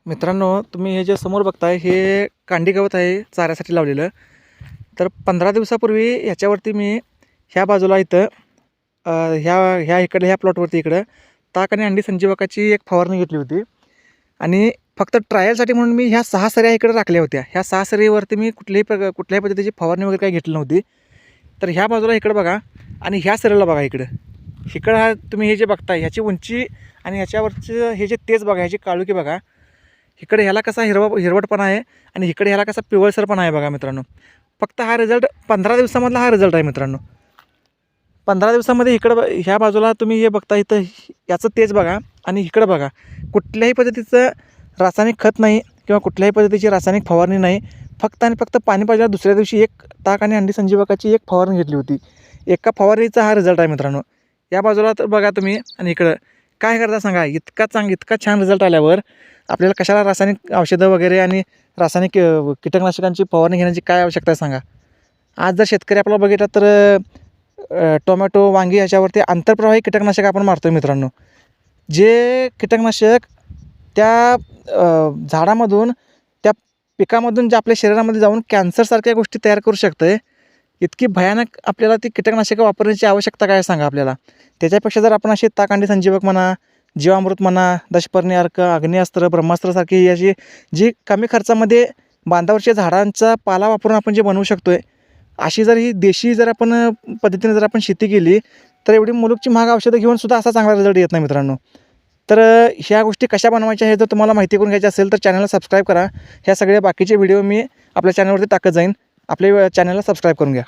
मित्रांनो, तुम्ही हे जे समोर बघताय हे कांडी गवत आहे चाऱ्यासाठी लावलेलं. तर 15 दिवसापूर्वी ह्याच्यावरती मी ह्या बाजूला इथं ह्या ह्या इकडे ह्या प्लॉटवरती इकडं ताक आणि अंडी संजीवकाची एक फवारणी घेतली होती. आणि फक्त ट्रायलसाठी म्हणून मी ह्या 6 सऱ्या इकडे राखल्या होत्या. ह्या 6 सरीवरती मी कुठल्याही पद्धतीची फवारणी वगैरे काही घेतली नव्हती. तर ह्या बाजूला इकडं बघा आणि ह्या सरीला बघा इकडं. इकडं हा तुम्ही हे जे बघताय ह्याची उंची आणि ह्याच्यावरचं हे जे तेज बघा, ह्याची काळुकी बघा. इकडे ह्याला कसा हिरवटपणा आहे आणि इकडे ह्याला कसा पिवळसरपणा आहे बघा मित्रांनो. फक्त हा रिझल्ट 15 दिवसामधला हा रिझल्ट आहे मित्रांनो. 15 दिवसामध्ये इकडं ह्या बाजूला तुम्ही हे बघता इथं याचं तेज बघा आणि इकडं बघा. कुठल्याही पद्धतीचं रासायनिक खत नाही किंवा कुठल्याही पद्धतीची रासायनिक फवारणी नाही. फक्त आणि फक्त पाणी पाजल्या दुसऱ्या दिवशी एक ताक आणि अंडी संजीवकाची एक फवारणी घेतली होती. एका फवारणीचा हा रिझल्ट आहे मित्रांनो. या बाजूला तर बघा तुम्ही आणि इकडं काय करता सांगा. इतका छान रिझल्ट आल्यावर आपल्याला कशाला रासायनिक औषधं वगैरे आणि रासायनिक कीटकनाशकांची फवारणी घेण्याची काय आवश्यकता आहे सांगा. आज जर शेतकरी आपला बघितला तर टोमॅटो, वांगी ह्याच्यावरती आंतरप्रवाही कीटकनाशक आपण मारतो आहे मित्रांनो. जे कीटकनाशक त्या झाडामधून त्या पिकामधून जे आपल्या शरीरामध्ये जाऊन कॅन्सरसारख्या गोष्टी तयार करू शकतं आहे. इतकी भयानक आपल्याला ती कीटकनाशकं वापरण्याची आवश्यकता काय सांगा आपल्याला. त्याच्यापेक्षा जर आपण असे ताक अंडी संजीवक म्हणा, जीवामृत म्हणा, दशपर्णी अर्क, अग्निअस्त्र, ब्रह्मास्त्रसारखी अशी जी कमी खर्चामध्ये बांधावरच्या झाडांचा पाला वापरून आपण जे बनवू शकतो आहे, अशी जर ही देशी जर आपण पद्धतीने जर आपण शेती केली तर एवढी मुलुकची महाग औषधं घेऊन सुद्धा असा चांगला रिझल्ट येत नाही मित्रांनो. तर ह्या गोष्टी कशा बनवायच्या हे जर तुम्हाला माहिती करून घ्यायची असेल तर चॅनलला सबस्क्राईब करा. ह्या सगळ्या बाकीचे व्हिडिओ मी आपल्या चॅनलवरती टाकत जाईन. आपल्या चॅनलला सबस्क्राईब करून घ्या.